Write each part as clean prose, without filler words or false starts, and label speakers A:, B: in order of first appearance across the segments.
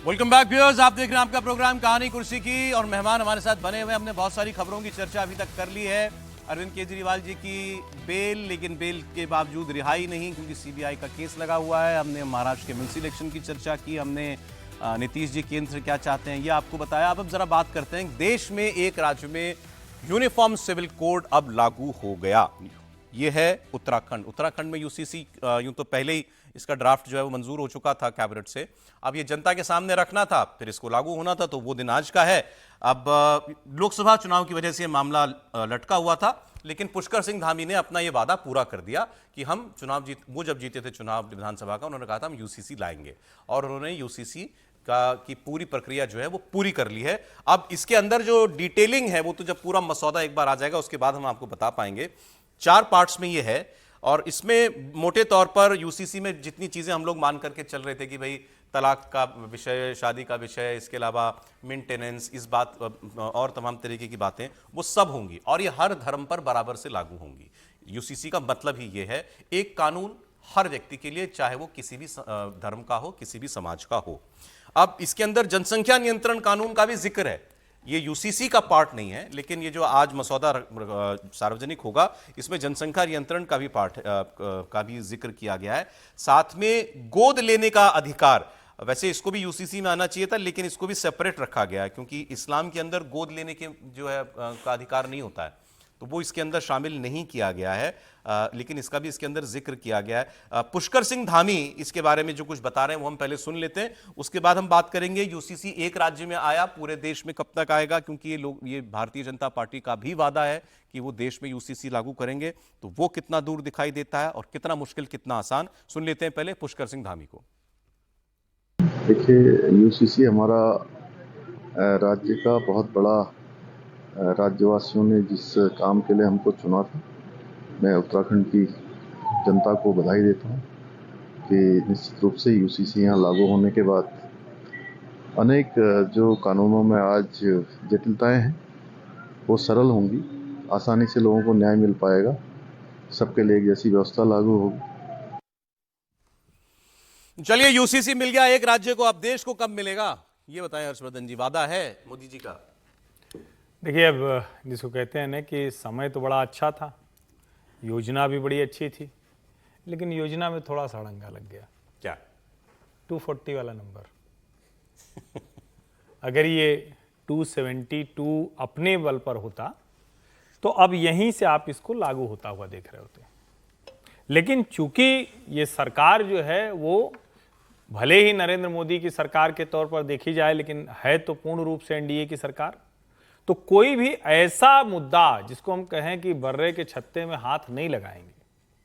A: Welcome back viewers, आप देख रहे हैं आपका प्रोग्राम कहानी कुर्सी की और मेहमान हमारे साथ बने हुए। हमने बहुत सारी खबरों की चर्चा अभी तक कर ली है। अरविंद केजरीवाल जी की बेल, लेकिन बेल के बावजूद रिहाई नहीं क्योंकि सीबीआई का केस लगा हुआ है। हमने महाराष्ट्र के म्यूनिसिपल इलेक्शन की चर्चा की, हमने नीतीश जी केंद्र से क्या चाहते हैं ये आपको बताया। अब जरा बात करते हैं, देश में एक राज्य में यूनिफॉर्म सिविल कोड अब लागू हो गया। ये है उत्तराखंड। उत्तराखंड में यूसीसी यूं तो पहले ही इसका ड्राफ्ट जो है वो मंजूर हो चुका था कैबिनेट से। अब ये जनता के सामने रखना था, फिर इसको लागू होना था, तो वो दिन आज का है। अब लोकसभा चुनाव की वजह से मामला लटका हुआ था, लेकिन पुष्कर सिंह धामी ने अपना ये वादा पूरा कर दिया कि हम चुनाव वो जब जीते थे चुनाव विधानसभा का, उन्होंने कहा था हम यूसीसी लाएंगे, और उन्होंने यूसीसी की पूरी प्रक्रिया जो है वो पूरी कर ली है। अब इसके अंदर जो डिटेलिंग है वो तो जब पूरा मसौदा एक बार आ जाएगा उसके बाद हम आपको बता पाएंगे। 4 पार्ट्स में ये है, और इसमें मोटे तौर पर यूसीसी में जितनी चीजें हम लोग मान करके चल रहे थे कि भाई तलाक का विषय, शादी का विषय, इसके अलावा मेंटेनेंस, इस बात और तमाम तरीके की बातें, वो सब होंगी और ये हर धर्म पर बराबर से लागू होंगी। यूसीसी का मतलब ही ये है, एक कानून हर व्यक्ति के लिए, चाहे वो किसी भी धर्म का हो, किसी भी समाज का हो। अब इसके अंदर जनसंख्या नियंत्रण कानून का भी जिक्र है। ये यूसीसी का पार्ट नहीं है, लेकिन ये जो आज मसौदा सार्वजनिक होगा इसमें जनसंख्या नियंत्रण का भी पार्ट का भी जिक्र किया गया है। साथ में गोद लेने का अधिकार, वैसे इसको भी यूसीसी में आना चाहिए था, लेकिन इसको भी सेपरेट रखा गया है क्योंकि इस्लाम के अंदर गोद लेने के जो है का अधिकार नहीं होता है, तो वो इसके अंदर शामिल नहीं किया गया है। लेकिन इसका भी इसके अंदर जिक्र किया गया है। पुष्कर सिंह धामी इसके बारे में जो कुछ बता रहे हैं वो हम पहले सुन लेते हैं, उसके बाद हम बात करेंगे यूसीसी एक राज्य में आया, पूरे देश में कब तक आएगा, क्योंकि ये भारतीय जनता पार्टी का भी वादा है कि वो देश में यूसीसी लागू करेंगे, तो वो कितना दूर दिखाई देता है और कितना मुश्किल कितना आसान। सुन लेते हैं पहले पुष्कर सिंह धामी को।
B: देखिए, यूसीसी हमारा राज्य का बहुत बड़ा, राज्यवासियों ने जिस काम के लिए हमको चुना था, मैं उत्तराखंड की जनता को बधाई देता हूं कि निश्चित रूप से यूसीसी यहाँ लागू होने के बाद अनेक जो कानूनों में आज जटिलताएं हैं वो सरल होंगी, आसानी से लोगों को न्याय मिल पाएगा, सबके लिए एक जैसी व्यवस्था लागू होगी।
A: चलिए, यूसीसी मिल गया एक राज्य को, अब देश को कब मिलेगा ये बताएं हर्षवर्धन जी। वादा है मोदी जी का?
C: देखिए, अब जिसको कहते हैं ना कि समय तो बड़ा अच्छा था, योजना भी बड़ी अच्छी थी, लेकिन योजना में थोड़ा सा अड़ंगा लग गया।
A: क्या?
C: 240 वाला नंबर। अगर ये 272 अपने बल पर होता तो अब यहीं से आप इसको लागू होता हुआ देख रहे होते। लेकिन चूंकि ये सरकार जो है वो भले ही नरेंद्र मोदी की सरकार के तौर पर देखी जाए, लेकिन है तो पूर्ण रूप से एनडीए की सरकार, तो कोई भी ऐसा मुद्दा जिसको हम कहें कि बर्रे के छत्ते में हाथ नहीं लगाएंगे,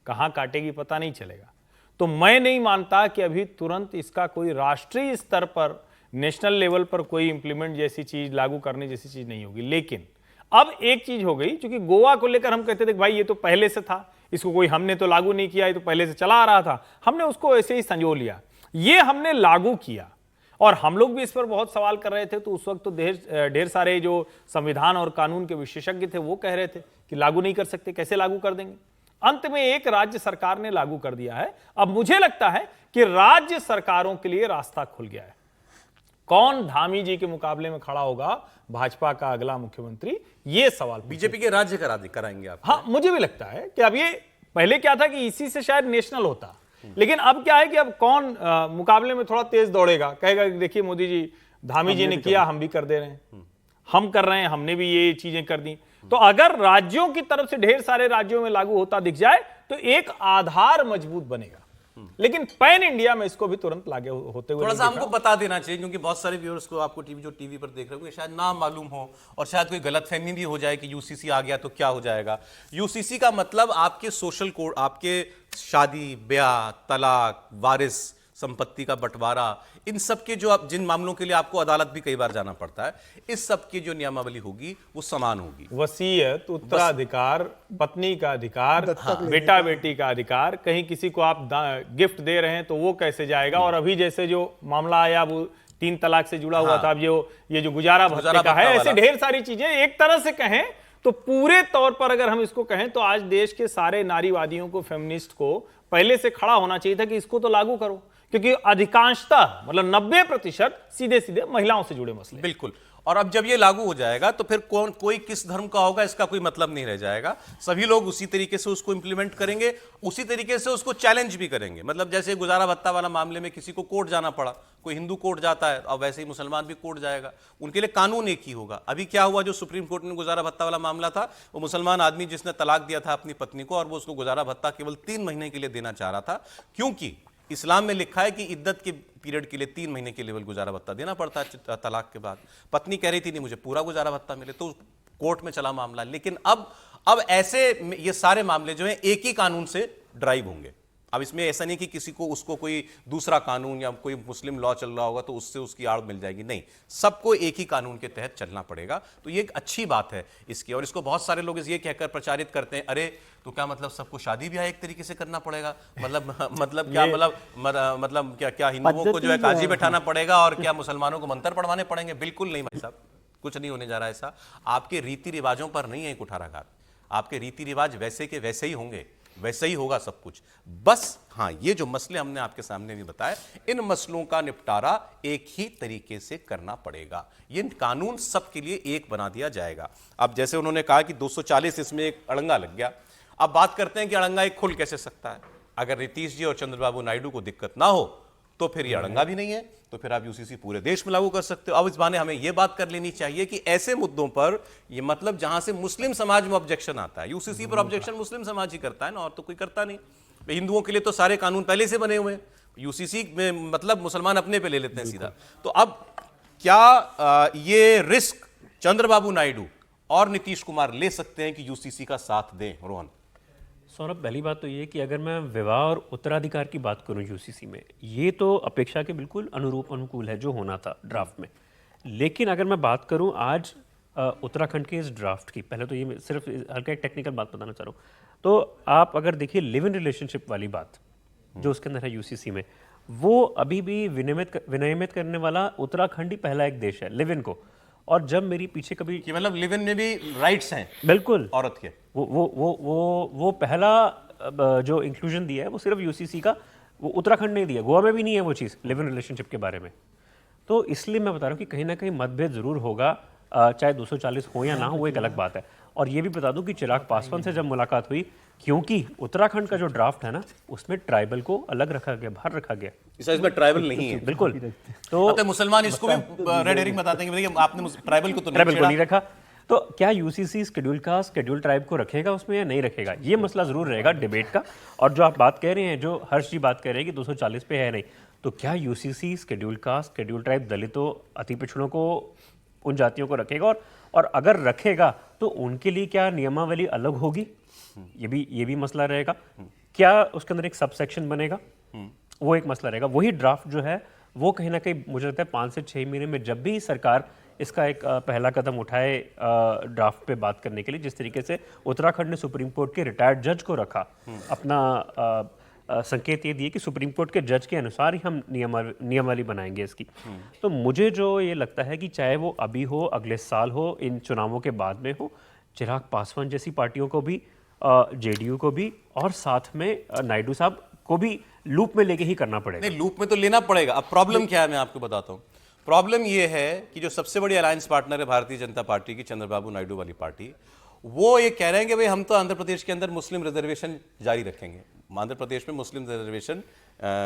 C: कहां काटेगी पता नहीं चलेगा। तो मैं नहीं मानता कि अभी तुरंत इसका कोई राष्ट्रीय स्तर पर, नेशनल लेवल पर कोई इंप्लीमेंट जैसी चीज, लागू करने जैसी चीज नहीं होगी। लेकिन अब एक चीज हो गई, क्योंकि गोवा को लेकर हम कहते थे कि भाई ये तो पहले से था, इसको कोई हमने तो लागू नहीं किया, ये तो पहले से चला आ रहा था, हमने उसको ऐसे ही संजो लिया। ये हमने लागू किया और हम लोग भी इस पर बहुत सवाल कर रहे थे। तो उस वक्त तो ढेर सारे जो संविधान और कानून के विशेषज्ञ थे वो कह रहे थे कि लागू नहीं कर सकते, कैसे लागू कर देंगे। अंत में एक राज्य सरकार ने लागू कर दिया है। अब मुझे लगता है कि राज्य सरकारों के लिए रास्ता खुल गया है। कौन धामी जी के मुकाबले में खड़ा होगा भाजपा का अगला मुख्यमंत्री, ये सवाल
A: बीजेपी के राज्य कराएंगे आप?
C: हाँ, मुझे भी लगता है कि अब ये, पहले क्या था कि इसी से शायद नेशनल होता, लेकिन अब क्या है कि अब कौन मुकाबले में थोड़ा तेज दौड़ेगा, कहेगा कि देखिए मोदी जी, धामी जी ने किया, हम भी कर दे रहे हैं, हम कर रहे हैं, हमने भी ये चीजें कर दी। तो अगर राज्यों की तरफ से ढेर सारे राज्यों में लागू होता दिख जाए तो एक आधार मजबूत बनेगा। लेकिन पैन इंडिया में इसको भी तुरंत लागू होते हुए
A: थोड़ा सा हमको बता देना चाहिए, क्योंकि बहुत सारे व्यूअर्स को, आपको टीवी पर देख रहे हो, शायद ना मालूम हो और शायद कोई गलतफहमी भी हो जाए कि यूसीसी आ गया तो क्या हो जाएगा। यूसीसी का मतलब आपके सोशल कोड, आपके शादी, ब्याह, तलाक, वारिस संपत्ति का बंटवारा, इन सब के जो जिन मामलों के लिए आपको अदालत भी कई बार जाना पड़ता है, इस सब की जो नियमावली होगी वो समान होगी।
C: वसीयत, उत्तराधिकार, पत्नी का अधिकार, बेटा बेटी का अधिकार, कहीं किसी को आप गिफ्ट दे रहे हैं तो वो कैसे जाएगा। और अभी जैसे जो मामला आया वो 3 तलाक से जुड़ा हुआ था, अब ये जो गुजारा भत्ते का है, ऐसे ढेर सारी चीजें एक तरह से कहें तो पूरे तौर पर अगर हम इसको कहें तो आज देश के सारे नारीवादियों को, फेमिनिस्ट को पहले से खड़ा होना चाहिए था कि इसको तो लागू करो, क्योंकि अधिकांशतः मतलब 90% सीधे सीधे महिलाओं से जुड़े मसले।
A: बिल्कुल। और अब जब ये लागू हो जाएगा तो फिर कोई किस धर्म का होगा इसका कोई मतलब नहीं रह जाएगा। सभी लोग उसी तरीके से उसको इंप्लीमेंट करेंगे, उसी तरीके से उसको चैलेंज भी करेंगे। मतलब जैसे गुजारा भत्ता वाला मामले में किसी को कोर्ट जाना पड़ा, कोई हिंदू कोर्ट जाता है और वैसे ही मुसलमान भी कोर्ट जाएगा, उनके लिए कानून एक ही होगा। अभी क्या हुआ, जो सुप्रीम कोर्ट में गुजारा भत्ता वाला मामला था, वो मुसलमान आदमी जिसने तलाक दिया था अपनी पत्नी को और वो उसको गुजारा भत्ता केवल 3 महीने के लिए देना चाह रहा था, क्योंकि इस्लाम में लिखा है कि इद्दत के पीरियड के लिए 3 महीने के लिए गुजारा भत्ता देना पड़ता है तलाक के बाद। पत्नी कह रही थी नहीं मुझे पूरा गुजारा भत्ता मिले, तो कोर्ट में चला मामला। लेकिन अब ऐसे ये सारे मामले जो हैं एक ही कानून से ड्राइव होंगे। अब इसमें ऐसा नहीं कि किसी को उसको कोई दूसरा कानून या कोई मुस्लिम लॉ चल रहा होगा तो उससे उसकी आड़ मिल जाएगी, नहीं, सबको एक ही कानून के तहत चलना पड़ेगा। तो ये एक अच्छी बात है इसकी। और इसको बहुत सारे लोग ये कहकर प्रचारित करते हैं, अरे तो क्या मतलब सबको शादी ब्याह एक तरीके से करना पड़ेगा, मतलब क्या मतलब क्या हिंदुओं को जो है काजी बैठाना पड़ेगा और क्या मुसलमानों को मंत्र पढ़वाने पड़ेंगे? बिल्कुल नहीं भाई साहब, कुछ नहीं होने जा रहा है ऐसा। आपके रीति रिवाजों पर नहीं है कुठाराघात, आपके रीति रिवाज वैसे के वैसे ही होंगे, वैसे ही होगा सब कुछ। बस हाँ, ये जो मसले हमने आपके सामने भी बताए, इन मसलों का निपटारा एक ही तरीके से करना पड़ेगा। ये कानून सबके लिए एक बना दिया जाएगा। अब जैसे उन्होंने कहा कि 240 इसमें एक अड़ंगा लग गया, अब बात करते हैं कि अड़ंगा एक खुल कैसे सकता है। अगर नीतीश जी और चंद्रबाबू नायडू को दिक्कत ना हो तो फिर ये अड़ंगा भी नहीं है, तो फिर आप यूसीसी पूरे देश में लागू कर सकते हो। अब इस बहाने हमें यह बात कर लेनी चाहिए कि ऐसे मुद्दों पर, ये मतलब जहां से मुस्लिम समाज में ऑब्जेक्शन आता है, यूसीसी पर ऑब्जेक्शन मुस्लिम समाज ही करता है ना, और तो कोई करता नहीं। हिंदुओं के लिए तो सारे कानून पहले से बने हुए हैं, यूसीसी में मतलब मुसलमान अपने पे ले लेते हैं सीधा। तो अब क्या ये रिस्क चंद्रबाबू नायडू और नीतीश कुमार ले सकते हैं कि यूसीसी का साथ दें? रोहन।
D: सौरभ, पहली बात तो ये कि अगर मैं विवाह और उत्तराधिकार की बात करूं यूसीसी में, ये तो अपेक्षा के बिल्कुल अनुकूल है जो होना था ड्राफ्ट में। लेकिन अगर मैं बात करूं आज उत्तराखंड के इस ड्राफ्ट की, पहले तो ये सिर्फ हल्का एक टेक्निकल बात बताना चाह रहा हूँ। तो आप अगर देखिए लिव इन रिलेशनशिप वाली बात जो उसके अंदर है यूसीसी में, वो अभी भी विनियमित करने वाला उत्तराखंड ही पहला एक देश है लिव इन को। और जब मेरी पीछे कभी
A: कि मतलब लिव इन में भी राइट्स हैं
D: बिल्कुल
A: औरत के,
D: वो पहला जो इंक्लूजन दिया है वो सिर्फ यूसीसी का, वो उत्तराखंड ने दिया, गोवा में भी नहीं है वो चीज़ लिव इन रिलेशनशिप के बारे में। तो इसलिए मैं बता रहा हूँ कि कहीं ना कहीं मतभेद जरूर होगा, चाहे 240 हो या ना हो, वो एक अलग बात है। और ये भी बता दूं कि चिराग पासवान से जब मुलाकात हुई, क्योंकि उत्तराखंड का जो ड्राफ्ट है ना, उसमें ट्राइबल को अलग रखा गया, बाहर रखा गया।
A: इसमें ट्राइबल नहीं है
D: बिल्कुल।
A: तो मुसलमान इसको भी रेड हेरिंग बताते हैं कि आपने ट्राइबल को तो
D: नहीं रखा। तो क्या UCC schedule caste schedule tribe को रखेगा उसमें या नहीं रखेगा, ये मसला जरूर रहेगा डिबेट का। और जो आप बात कह रहे हैं, जो हर्ष जी बात कह रहे हैं कि 240 पे है नहीं, तो क्या UCC schedule caste schedule tribe दलितों अति पिछड़ों को, उन जातियों को रखेगा? और अगर रखेगा तो उनके लिए क्या नियमावली अलग होगी, ये भी मसला रहेगा। क्या उसके अंदर एक सब सेक्शन बनेगा, वो एक मसला रहेगा। वही ड्राफ्ट जो है वो कहीं ना कहीं मुझे लगता है 5 से 6 महीने में जब भी सरकार इसका एक पहला कदम उठाए ड्राफ्ट पे बात करने के लिए, जिस तरीके से उत्तराखंड ने सुप्रीम कोर्ट के रिटायर्ड जज को रखा, अपना संकेत ये दिए कि सुप्रीम कोर्ट के जज के अनुसार ही हम नियमावली बनाएंगे इसकी। तो मुझे जो ये लगता है कि चाहे वो अभी हो, अगले साल हो, इन चुनावों के बाद में हो, चिराग पासवान जैसी पार्टियों को भी, जेडीयू को भी, और साथ में नायडू साहब को भी लूप में लेके ही करना पड़ेगा।
A: नहीं, लूप में तो लेना पड़ेगा। अब प्रॉब्लम क्या है मैं आपको बताता हूं। प्रॉब्लम यह है कि जो सबसे बड़ी अलायंस पार्टनर है भारतीय जनता पार्टी की, चंद्रबाबू नायडू वाली पार्टी, वो ये कह रहे हैं कि भाई हम तो आंध्र प्रदेश के अंदर मुस्लिम रिजर्वेशन जारी रखेंगे। आंध्र प्रदेश में मुस्लिम रिजर्वेशन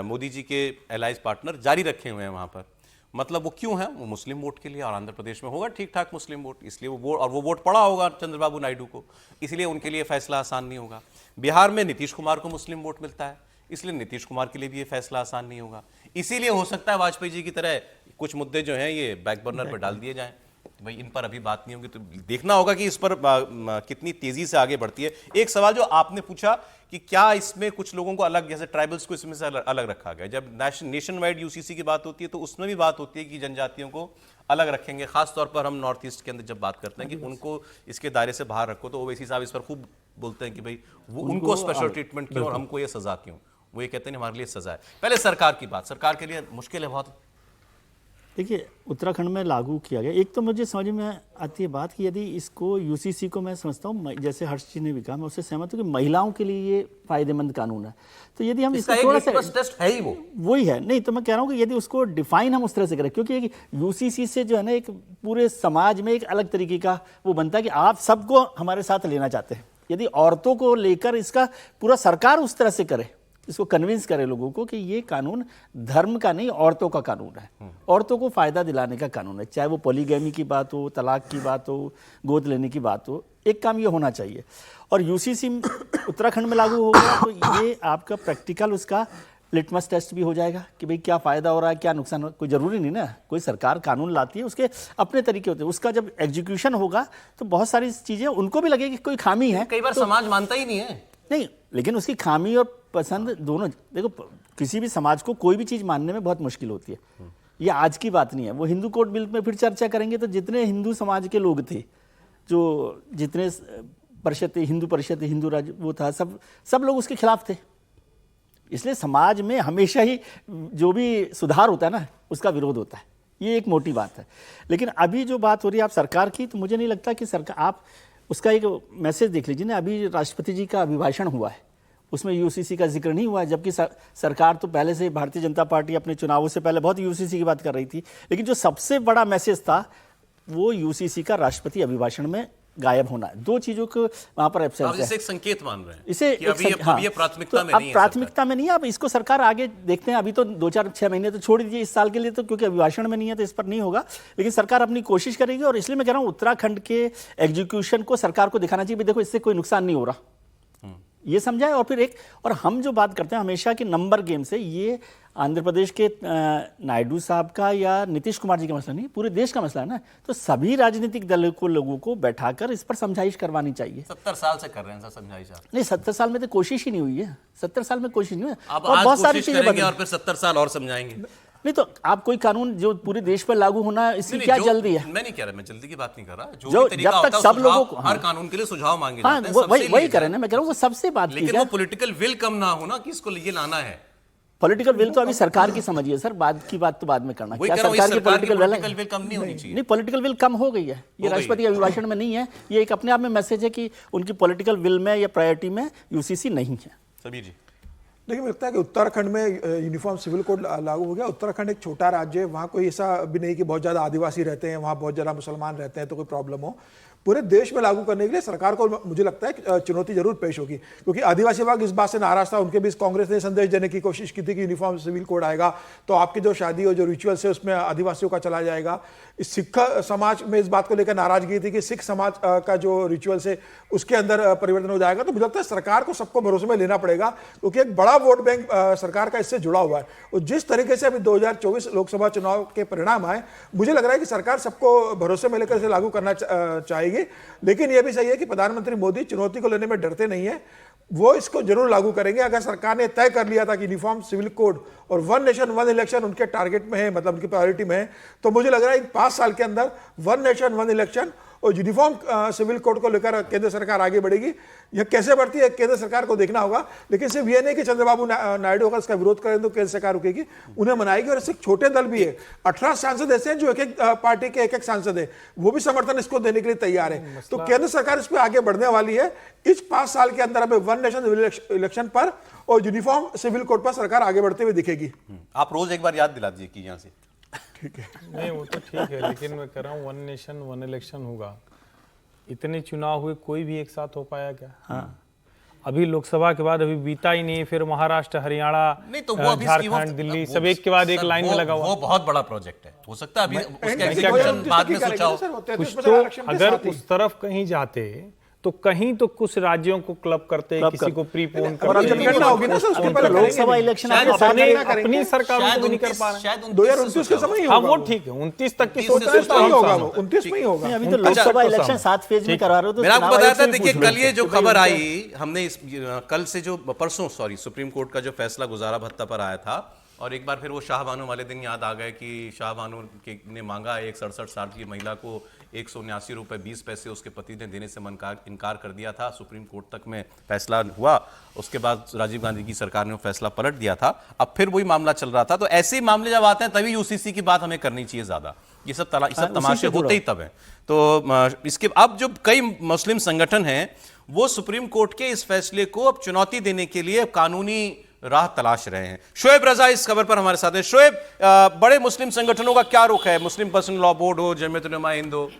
A: मोदी जी के अलायंस पार्टनर जारी रखे हुए हैं वहां पर। मतलब वो क्यों है? वो मुस्लिम वोट के लिए, और आंध्र प्रदेश में होगा ठीक ठाक मुस्लिम वोट, इसलिए वो वोट, और वो वोट पड़ा होगा चंद्रबाबू नायडू को, इसलिए उनके लिए फैसला आसान नहीं होगा। बिहार में नीतीश कुमार को मुस्लिम वोट मिलता है, इसलिए नीतीश कुमार के लिए भी ये फैसला आसान नहीं होगा। इसीलिए हो सकता है वाजपेयी जी की तरह कुछ मुद्दे जो हैं ये बैक बर्नर पर डाल दिए जाएं। भाई इन पर अभी बात नहीं होगी, तो देखना होगा कि इस पर कितनी तेजी से आगे बढ़ती है। एक सवाल जो आपने पूछा कि क्या इसमें कुछ लोगों को अलग, जैसे ट्राइबल्स को इसमें से अलग रखा गया, जब नेशन वाइड यूसीसी की बात होती है तो उसमें भी बात होती है कि जनजातियों को अलग रखेंगे। खास तौर पर हम नॉर्थ ईस्ट के अंदर जब बात करते हैं कि उनको इसके दायरे से बाहर रखो, तो ओवैसी साहब इस पर खूब बोलते हैं कि भाई वो उनको स्पेशल ट्रीटमेंट क्यों और हमको ये सजा क्यों। वो ये कहते हैं हमारे लिए सजा है। पहले सरकार की बात, सरकार के लिए मुश्किल है बहुत।
E: देखिए उत्तराखंड में लागू किया गया। एक तो मुझे समझ में आती है बात कि यदि इसको यूसीसी को मैं समझता हूँ, जैसे हर्ष जी ने भी कहा, मैं उससे सहमत हूँ कि महिलाओं के लिए ये फायदेमंद कानून है। तो यदि हम इसको थोड़ा सा
A: टेस्ट है ही
E: वही है, नहीं तो मैं कह रहा हूँ कि यदि उसको डिफाइन हम उस तरह से करें, क्योंकि यूसीसी से जो है ना एक पूरे समाज में एक अलग तरीके का वो बनता है कि आप सबको हमारे साथ लेना चाहते हैं। यदि औरतों को लेकर इसका पूरा सरकार उस तरह से करे, इसको कन्विंस करे लोगों को कि ये कानून धर्म का नहीं औरतों का कानून है, औरतों को फायदा दिलाने का कानून है, चाहे वो पॉलीगैमी की बात हो, तलाक की बात हो, गोद लेने की बात हो, एक काम ये होना चाहिए। और यूसीसी उत्तराखंड में लागू होगा तो ये आपका प्रैक्टिकल उसका लिटमस टेस्ट भी हो जाएगा कि भाई क्या फायदा हो रहा है, क्या नुकसान हो। कोई जरूरी नहीं ना, कोई सरकार कानून लाती है, उसके अपने तरीके होते हैं, उसका जब एग्जीक्यूशन होगा तो बहुत सारी चीजें उनको भी लगेगी कि कोई खामी है।
A: कई बार समाज मानता ही नहीं है।
E: नहीं, लेकिन उसकी खामी और पसंद दोनों, देखो किसी भी समाज को कोई भी चीज मानने में बहुत मुश्किल होती है। ये आज की बात नहीं है। वो हिंदू कोड बिल में फिर चर्चा करेंगे तो जितने हिंदू समाज के लोग थे, जो जितने परिषद हिंदू परिषद हिंदू राज्य वो था, सब लोग उसके खिलाफ थे। इसलिए समाज में हमेशा ही जो भी सुधार होता है ना, उसका विरोध होता है। ये एक मोटी बात है। लेकिन अभी जो बात हो रही है आप सरकार की, तो मुझे नहीं लगता कि सरकार, आप उसका एक मैसेज देख लीजिए ना। अभी राष्ट्रपति जी का अभिभाषण हुआ है, उसमें यूसीसी का जिक्र नहीं हुआ है, जबकि सरकार तो पहले से, भारतीय जनता पार्टी अपने चुनावों से पहले बहुत यूसीसी की बात कर रही थी। लेकिन जो सबसे बड़ा मैसेज था वो यूसीसी का राष्ट्रपति अभिभाषण में गायब होना है। दो चीजों को वहां पर एब्सेंस है।
A: इसे एक संकेत मान रहे हैं
E: इसे
A: कि अभी ये प्राथमिकता में
E: तो
A: नहीं है।
E: प्राथमिकता में नहीं है। अब इसको सरकार आगे देखते हैं। अभी तो 2-4-6 महीने तो छोड़ दीजिए इस साल के लिए, तो क्योंकि अभिभाषण में नहीं है तो इस पर नहीं होगा। लेकिन सरकार अपनी कोशिश करेगी। और इसलिए मैं कह रहा हूं उत्तराखंड के एग्जीक्यूशन को सरकार को दिखाना चाहिए, देखो इससे कोई नुकसान नहीं हो रहा, ये समझाए। और फिर और हम जो बात करते हैं हमेशा कि नंबर गेम से, ये आंध्र प्रदेश के नायडू साहब का या नीतीश कुमार जी का मसला नहीं, पूरे देश का मसला है ना। तो सभी राजनीतिक दलों को, लोगों को बैठाकर इस पर समझाइश करवानी चाहिए।
A: 70 साल से कर रहे हैं सर समझाइश।
E: नहीं, 70 साल में तो कोशिश ही नहीं हुई है। 70 साल में कोशिश नहीं हुई।
A: अब
E: और
A: आज
E: बहुत सारी
A: कोशिश
E: चीजें
A: करेंगे
E: बदली।
A: और फिर 70 साल और समझाएंगे।
E: नहीं तो आप कोई कानून जो पूरे देश पर लागू होना है, इसकी क्या जल्दी है?
A: मैं नहीं कह रहा, मैं जल्दी की बात नहीं कर रहा।
E: जो
A: भी तरीका
E: जब तक
A: होता है,
E: सब
A: सुझाव,
E: लोगों को,
A: हर कानून के लिए सुझाव मांगे
E: हाँ,
A: जाते हैं,
E: वही करें ना। मैं कह रहा हूँ वो सबसे बात की
A: लेकिन
E: जाए।
A: वो पॉलिटिकल विल कम ना हो ना कि इसको ये लाना है।
E: पॉलिटिकल विल तो अभी सरकार की समझिए सर, बाद की बात तो बाद में करना।
A: वही
E: क्या
A: कह रहा हूं,
E: सरकार की
A: इस सरकार की
E: पॉलिटिकल
A: विल कम नहीं होनी चाहिए।
E: नहीं, पॉलिटिकल विल कम हो गई है। ये राष्ट्रपति अभिभाषण में नहीं है। ये एक अपने आप में मैसेज है कि उनकी पॉलिटिकल विल में या प्रायोरिटी में यूसीसी नहीं है।
A: समीर जी,
F: देखिए, मुझे लगता है कि उत्तराखंड में यूनिफॉर्म सिविल कोड लागू हो गया। उत्तराखंड एक छोटा राज्य है, वहाँ कोई ऐसा भी नहीं कि बहुत ज़्यादा आदिवासी रहते हैं, वहाँ बहुत ज़्यादा मुसलमान रहते हैं तो कोई प्रॉब्लम हो। पूरे देश में लागू करने के लिए सरकार को मुझे लगता है कि चुनौती जरूर पेश होगी, क्योंकि आदिवासी वर्ग इस बात से नाराज था। उनके बीच कांग्रेस ने संदेश देने की कोशिश की थी कि यूनिफॉर्म सिविल कोड आएगा तो आपकी जो शादी और जो रिचुअल्स है उसमें आदिवासियों का चला जाएगा। इस सिख समाज में इस बात को लेकर नाराजगी थी कि सिख समाज का जो रिचुअल्स है उसके अंदर परिवर्तन हो जाएगा। तो मुझे लगता है सरकार को सबको भरोसे में लेना पड़ेगा, क्योंकि एक बड़ा वोट बैंक सरकार का इससे जुड़ा हुआ है। और जिस तरीके से अभी 2024 लोकसभा चुनाव के परिणाम आए, मुझे लग रहा है कि सरकार सबको भरोसे में लेकर इसे लागू करना चाहेगी। लेकिन यह भी सही है कि प्रधानमंत्री मोदी चुनौती को लेने में डरते नहीं है, वो इसको जरूर लागू करेंगे। अगर सरकार ने तय कर लिया था कि यूनिफॉर्म सिविल कोड और 1 नेशन 1 इलेक्शन उनके टारगेट में है, मतलब उनकी प्रायोरिटी में है, तो मुझे लग रहा है 5 साल के अंदर 1 नेशन 1 इलेक्शन और यूनिफॉर्म सिविल कोड को लेकर केंद्र सरकार आगे बढ़ेगी। यह कैसे बढ़ती है केंद्र सरकार को देखना होगा। लेकिन सिर्फ ये नहीं कि चंद्रबाबू नायडू अगर इसका विरोध करें तो केंद्र सरकार रुकेगी, उन्हें मनाएगी। और इससे छोटे दल भी है, 18 सांसद ऐसे हैं जो एक पार्टी के एक सांसद है, वो भी समर्थन इसको देने के लिए तैयार है। तो केंद्र सरकार इस पर आगे बढ़ने वाली है। इस 5 साल के अंदर हमें 1 नेशन इलेक्शन पर और यूनिफॉर्म सिविल कोड पर सरकार आगे बढ़ते हुए दिखेगी।
A: आप रोज एक बार याद दिला दीजिए कि यहाँ से।
F: ठीक है,
C: नहीं वो तो ठीक है, लेकिन मैं कह रहा हूँ 1 नेशन 1 इलेक्शन होगा। इतने चुनाव हुए, कोई भी एक साथ हो पाया क्या?
E: हाँ,
C: अभी लोकसभा के बाद अभी बीता ही नहीं, फिर महाराष्ट्र, हरियाणा,
A: नहीं तो वो अभी
C: झारखंड, दिल्ली सब एक के बाद एक लाइन में लगा हुआ।
A: वो बहुत बड़ा प्रोजेक्ट है, हो सकता है अभी उसका
F: एग्जीक्यूशन
A: एग्जीक्यूशन बाद में सोचा हो।
C: कुछ तो अगर उस तरफ कहीं जाते तो कहीं तो कुछ राज्यों को क्लब करते, किसी को प्रीपोन
F: और अब जनगणना होगी ना सर, उसके पहले
E: लोकसभा इलेक्शन
A: शायद
E: आपके सामने
C: अपनी सरकारों को भी नहीं कर पा रहे।
A: शायद
F: 2029 के समय ही
C: हाँ
F: होगा
C: वो ठीक है, 29 तक की
A: 29
C: सोच
A: से
C: रहे
A: सोचा
C: तो हम
F: होगा,
C: सहमत हैं।
F: 29 में ही होगा।
E: नहीं, अभी तो लोकसभा इलेक्शन 7 फेज में करा रहे हो तो
A: मैंने आपको
E: चुनाव
A: बताया था,
E: आयोग से
A: देखिए
E: पूछ लो।
A: कल ये जो खबर आई, हमने इस कल से जो परसों सुप्रीम कोर्ट का जो फैसला गुजारा भत्ता पर आया था, और एक बार फिर वो शाह बानो वाले दिन याद आ गए कि शाह बानो ने मांगा एक 67 साल की महिला को 179 रुपये 20 पैसे उसके पति ने देने से इनकार कर दिया था। सुप्रीम कोर्ट तक में फैसला हुआ, उसके बाद राजीव गांधी की सरकार ने वो फैसला पलट दिया था। अब फिर वही मामला चल रहा था। तो ऐसे मामले जब आते हैं तभी यूसीसी की बात हमें करनी चाहिए ज्यादा। ये सब तमाशे होते ही तब हैं। तो इसके अब जो कई मुस्लिम संगठन हैं वो सुप्रीम कोर्ट के इस फैसले को अब चुनौती देने के लिए कानूनी राह तलाश रहे हैं। शोएब रजा इस खबर पर हमारे साथ है। शोएब, बड़े मुस्लिम संगठनों का क्या रुख है? मुस्लिम पर्सनल लॉ बोर्ड हो, जमीयत उलमा हिंद हो?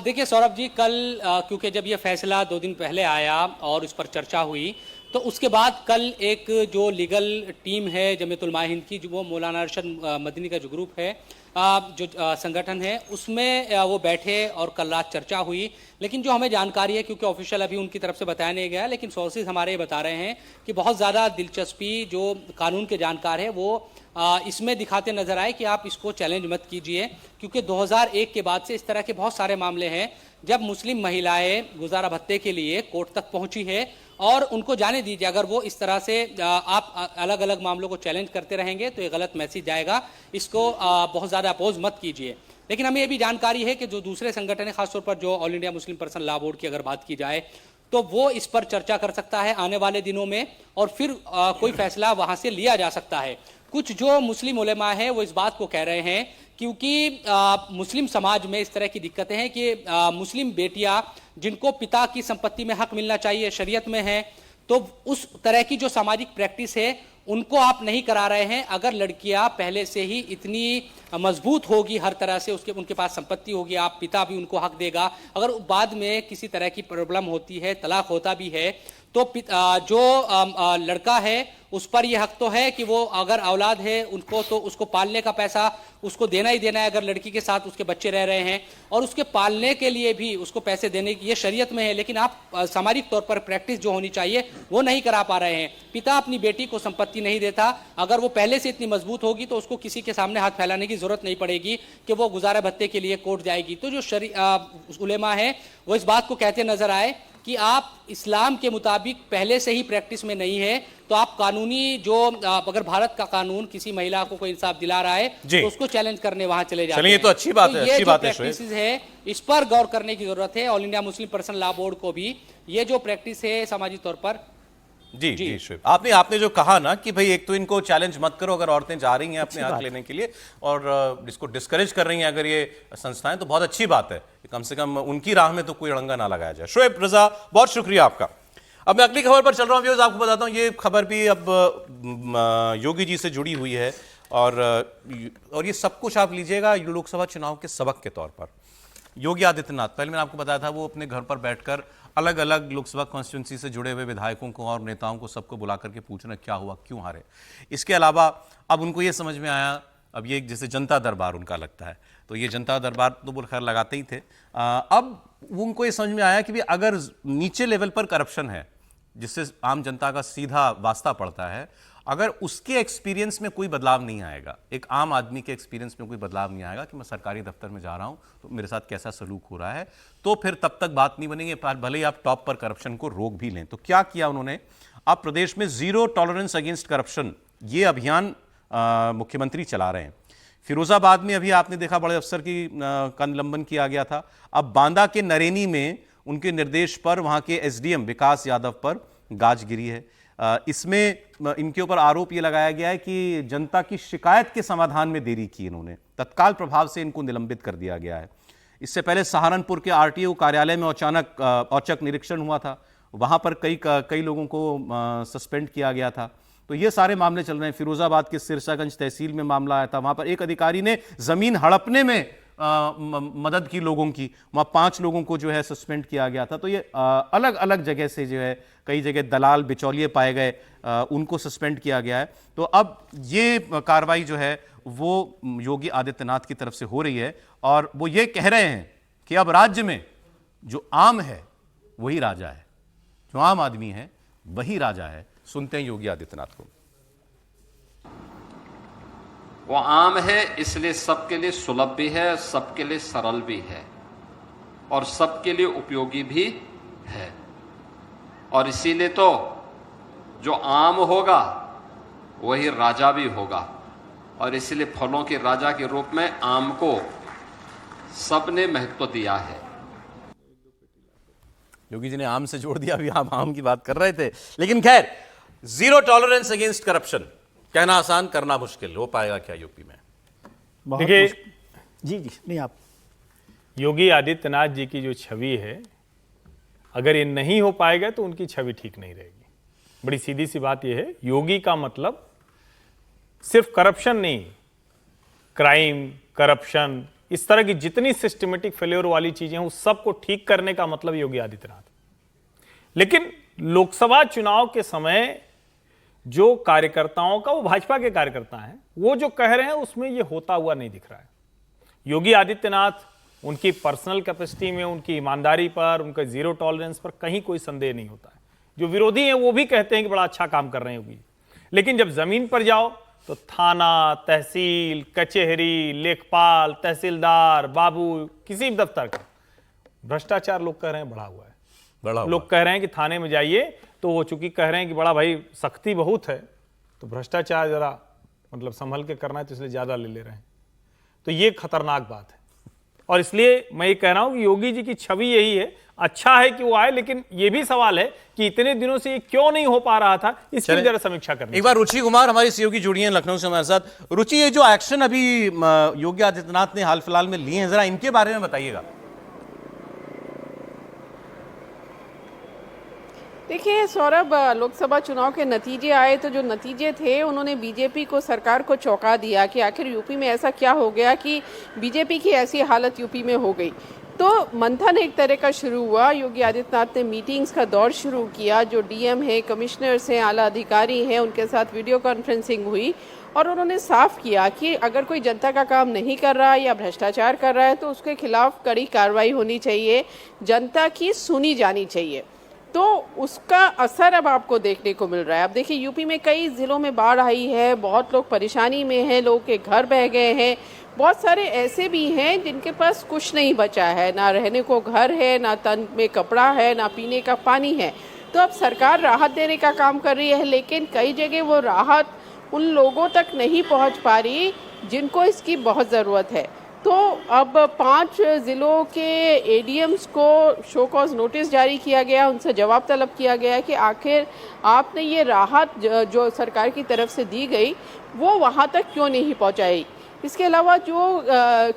G: देखिए सौरभ जी, कल क्योंकि जब ये फैसला 2 दिन पहले आया और इस पर चर्चा हुई, तो उसके बाद कल एक जो लीगल टीम है जमीयत उलमा हिंद की, जो वो मौलाना अरशद मदनी का जो ग्रुप है, जो संगठन है, उसमें वो बैठे और कल रात चर्चा हुई। लेकिन जो हमें जानकारी है, क्योंकि ऑफिशियल अभी उनकी तरफ से बताया नहीं गया, लेकिन सोर्सेज हमारे बता रहे हैं कि बहुत ज़्यादा दिलचस्पी जो कानून के जानकार है वो इसमें दिखाते नजर आए कि आप इसको चैलेंज मत कीजिए, क्योंकि 2001 के बाद से इस तरह के बहुत सारे मामले हैं जब मुस्लिम महिलाएं गुजारा भत्ते के लिए कोर्ट तक पहुंची है और उनको जाने दीजिए। अगर वो इस तरह से आप अलग अलग मामलों को चैलेंज करते रहेंगे तो ये गलत मैसेज जाएगा, इसको बहुत ज़्यादा अपोज मत कीजिए। लेकिन हमें ये भी जानकारी है कि जो दूसरे संगठन है, खासतौर पर जो all India Muslim personal law board की अगर बात की जाए, तो वो इस पर चर्चा कर सकता है आने वाले दिनों में और फिर कोई फैसला वहाँ से लिया जा सकता है। कुछ जो मुस्लिम उलेमा है वो इस बात को कह रहे हैं, क्योंकि मुस्लिम समाज में इस तरह की दिक्कतें हैं कि मुस्लिम बेटियां जिनको पिता की संपत्ति में हक मिलना चाहिए शरीयत में है, तो उस तरह की जो सामाजिक प्रैक्टिस है उनको आप नहीं करा रहे हैं। अगर लड़कियां पहले से ही इतनी मजबूत होगी, हर तरह से उनके पास संपत्ति होगी, आप पिता भी उनको हक देगा। अगर बाद में किसी तरह की प्रॉब्लम होती है, तलाक होता भी है, तो जो लड़का है उस पर यह हक तो है कि वो अगर औलाद है उनको, तो उसको पालने का पैसा उसको देना ही देना है अगर लड़की के साथ उसके बच्चे रह रहे हैं, और उसके पालने के लिए भी उसको पैसे देने की ये शरीयत में है। लेकिन आप सामाजिक तौर पर प्रैक्टिस जो होनी चाहिए वो नहीं करा पा रहे हैं। पिता अपनी बेटी को संपत्ति नहीं देता, अगर वो पहले से इतनी मजबूत होगी तो उसको किसी के सामने हाथ फैलाने की जरूरत नहीं पड़ेगी कि वो गुजारा भत्ते के लिए कोर्ट जाएगी। तो जो उलेमा है वो इस बात को कहते नजर आए कि आप इस्लाम के मुताबिक पहले से ही प्रैक्टिस में नहीं है, तो आप कानूनी जो अगर भारत का कानून किसी महिला को कोई इंसाफ दिला रहा है तो उसको चैलेंज करने वहां चले जाते हैं।
A: ये तो अच्छी बात है, अच्छी बात है।
G: प्रैक्टिस है, इस पर गौर करने की जरूरत है। All India Muslim personal law board को भी ये जो प्रैक्टिस है सामाजिक तौर पर।
A: जी जी शोएब, आपने जो कहा ना कि भाई एक तो इनको चैलेंज मत करो अगर औरतें जा रही हैं अपने हक लेने के लिए और इसको डिस्करेज कर रही हैं अगर ये संस्थाएं, तो बहुत अच्छी बात है। कम से कम उनकी राह में तो कोई अड़ंगा ना लगाया जाए। शोएब रजा, बहुत शुक्रिया आपका। अब मैं अगली खबर पर चल रहा हूँ व्यूअर्स, आपको बताता हूँ ये खबर भी अब योगी जी से जुड़ी हुई है और ये सब कुछ आप लीजिएगा लोकसभा चुनाव के सबक के तौर पर। योगी आदित्यनाथ, पहले मैंने आपको बताया था, वो अपने घर पर बैठकर अलग अलग लोकसभा कॉन्स्टिट्यूंसी से जुड़े हुए विधायकों को और नेताओं को सबको बुला करके पूछना क्या हुआ, क्यों हारे। इसके अलावा अब उनको ये समझ में आया, अब ये जैसे जनता दरबार उनका लगता है, तो ये जनता दरबार तो वो खैर लगाते ही थे, अब उनको ये समझ में आया कि भी अगर नीचे लेवल पर करप्शन है जिससे आम जनता का सीधा वास्ता पड़ता है, अगर उसके एक्सपीरियंस में कोई बदलाव नहीं आएगा, एक आम आदमी के एक्सपीरियंस में कोई बदलाव नहीं आएगा कि मैं सरकारी दफ्तर में जा रहा हूं तो मेरे साथ कैसा सलूक हो रहा है, तो फिर तब तक बात नहीं बनेगी, भले ही आप टॉप पर करप्शन को रोक भी लें। तो क्या किया उन्होंने, अब प्रदेश में जीरो टॉलरेंस अगेंस्ट करप्शन ये अभियान मुख्यमंत्री चला रहे हैं। फिरोजाबाद में अभी आपने देखा बड़े अफसर की का निलंबन किया गया था। अब बांदा के नरेनी में उनके निर्देश पर वहां के एसडीएम विकास यादव पर गाज गिरी है। इसमें इनके ऊपर आरोप यह लगाया गया है कि जनता की शिकायत के समाधान में देरी की इन्होंने, तत्काल प्रभाव से इनको निलंबित कर दिया गया है। इससे पहले सहारनपुर के आरटीओ कार्यालय में अचानक औचक निरीक्षण हुआ था, वहां पर कई लोगों को सस्पेंड किया गया था। तो ये सारे मामले चल रहे हैं। फिरोजाबाद के सिरसागंज तहसील में मामला आया था, वहां पर एक अधिकारी ने जमीन हड़पने में मदद की लोगों की, वहां 5 लोगों को जो है सस्पेंड किया गया था। तो ये अलग अलग जगह से जो है कई जगह दलाल बिचौलिए पाए गए, उनको सस्पेंड किया गया है। तो अब ये कार्रवाई जो है वो योगी आदित्यनाथ की तरफ से हो रही है और वो ये कह रहे हैं कि अब राज्य में जो आम है वही राजा है, जो आम आदमी है वही राजा है। सुनते हैं योगी आदित्यनाथ को।
H: वो आम है इसलिए सबके लिए सुलभ भी है, सबके लिए सरल भी है और सबके लिए उपयोगी भी है। और इसीलिए तो जो आम होगा वही राजा भी होगा, और इसलिए फलों के राजा के रूप में आम को सबने महत्व दिया है।
A: योगी जी ने आम से जोड़ दिया, अभी आप आम की बात कर रहे थे। लेकिन खैर, जीरो टॉलरेंस अगेंस्ट करप्शन कहना आसान, करना मुश्किल। हो पाएगा क्या यूपी में?
E: बहुत
C: देखिए,
E: जी जी, नहीं आप
C: योगी आदित्यनाथ जी की जो छवि है, अगर ये नहीं हो पाएगा तो उनकी छवि ठीक नहीं रहेगी। बड़ी सीधी सी बात यह है, योगी का मतलब सिर्फ करप्शन नहीं, क्राइम, करप्शन, इस तरह की जितनी सिस्टमेटिक फेल्योर वाली चीजें हैं उस सबको ठीक करने का मतलब योगी आदित्यनाथ। लेकिन लोकसभा चुनाव के समय जो कार्यकर्ताओं का, वो भाजपा के कार्यकर्ता हैं, वो जो कह रहे हैं उसमें ये होता हुआ नहीं दिख रहा है। योगी आदित्यनाथ, उनकी पर्सनल कैपेसिटी में, उनकी ईमानदारी पर, उनका जीरो टॉलरेंस पर कहीं कोई संदेह नहीं होता है। जो विरोधी हैं वो भी कहते हैं कि बड़ा अच्छा काम कर रहे हैं योगी, लेकिन जब जमीन पर जाओ तो थाना, तहसील, कचहरी, लेखपाल, तहसीलदार, बाबू, किसी भी दफ्तर का भ्रष्टाचार लोग कह रहे हैं बढ़ा हुआ है। लोग कह रहे हैं कि थाने में जाइए तो वो चूंकि कह रहे हैं कि बड़ा भाई सख्ती बहुत है, तो भ्रष्टाचार जरा मतलब संभल के करना है, तो इसलिए ज्यादा ले ले रहे हैं। तो ये खतरनाक बात है, और इसलिए मैं ये कह रहा हूं कि योगी जी की छवि यही है। अच्छा है कि वो आए, लेकिन ये भी सवाल है कि इतने दिनों से ये क्यों नहीं हो पा रहा था, इसकी जरा समीक्षा करनी।
A: एक बार रुचि कुमार हमारी सहयोगी जुड़ी हैं लखनऊ से हमारे साथ। रुचि, ये जो एक्शन अभी योगी आदित्यनाथ ने हाल फिलहाल में लिए हैं, जरा इनके बारे में बताइएगा।
I: देखिए सौरभ, लोकसभा चुनाव के नतीजे आए तो जो नतीजे थे उन्होंने बीजेपी को, सरकार को चौंका दिया कि आखिर यूपी में ऐसा क्या हो गया कि बीजेपी की ऐसी हालत यूपी में हो गई। तो मंथन एक तरह का शुरू हुआ। योगी आदित्यनाथ ने मीटिंग्स का दौर शुरू किया। जो डीएम है, कमिश्नर्स हैं, आला अधिकारी हैं, उनके साथ वीडियो कॉन्फ्रेंसिंग हुई और उन्होंने साफ किया कि अगर कोई जनता का काम नहीं कर रहा या भ्रष्टाचार कर रहा है तो उसके खिलाफ कड़ी कार्रवाई होनी चाहिए, जनता की सुनी जानी चाहिए। तो उसका असर अब आपको देखने को मिल रहा है। अब देखिए, यूपी में कई ज़िलों में बाढ़ आई है, बहुत लोग परेशानी में हैं, लोगों के घर बह गए हैं। बहुत सारे ऐसे भी हैं जिनके पास कुछ नहीं बचा है, ना रहने को घर है, ना तन में कपड़ा है, ना पीने का पानी है। तो अब सरकार राहत देने का काम कर रही है, लेकिन कई जगह वो राहत उन लोगों तक नहीं पहुंच पा रही जिनको इसकी बहुत ज़रूरत है। तो अब 5 ज़िलों के एडीएम्स को शो कॉज नोटिस जारी किया गया, उनसे जवाब तलब किया गया कि आखिर आपने ये राहत जो सरकार की तरफ से दी गई वो वहाँ तक क्यों नहीं पहुँचाई। इसके अलावा जो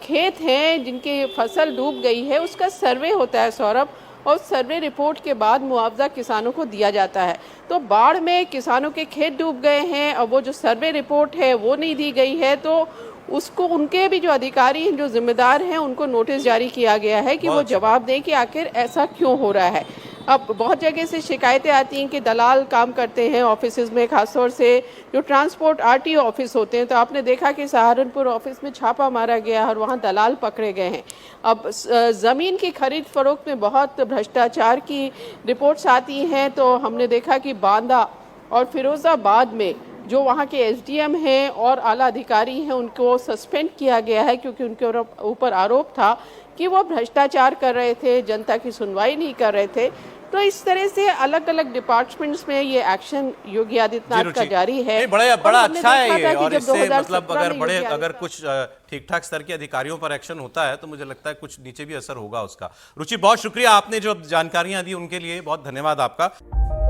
I: खेत हैं जिनकी फसल डूब गई है उसका सर्वे होता है सौरभ, और सर्वे रिपोर्ट के बाद मुआवजा किसानों को दिया जाता है। तो बाढ़ में किसानों के खेत डूब गए हैं और वो जो सर्वे रिपोर्ट है वो नहीं दी गई है, तो उसको उनके भी जो अधिकारी हैं, जो जिम्मेदार हैं, उनको नोटिस जारी किया गया है कि वो जवाब दें कि आखिर ऐसा क्यों हो रहा है। अब बहुत जगह से शिकायतें आती हैं कि दलाल काम करते हैं ऑफिस में, खासतौर से जो ट्रांसपोर्ट आरटीओ ऑफिस होते हैं। तो आपने देखा कि सहारनपुर ऑफिस में छापा मारा गया और वहाँ दलाल पकड़े गए हैं। अब ज़मीन की खरीद फरोख्त में बहुत भ्रष्टाचार की रिपोर्ट्स आती हैं। तो हमने देखा कि बांदा और फिरोज़ाबाद में जो वहाँ के एसडीएम हैं और आला अधिकारी हैं उनको सस्पेंड किया गया है, क्योंकि उनके ऊपर आरोप था कि वो भ्रष्टाचार कर रहे थे, जनता की सुनवाई नहीं कर रहे थे। तो इस तरह से अलग अलग डिपार्टमेंट्स में ये एक्शन योगी आदित्यनाथ का जारी है।
A: बड़ा अच्छा है ये, और इससे मतलब अगर कुछ ठीक ठाक स्तर के अधिकारियों पर एक्शन होता है तो मुझे लगता है कुछ नीचे भी असर होगा उसका। रुचि, बहुत शुक्रिया, आपने जो जानकारियां दी उनके लिए बहुत धन्यवाद आपका।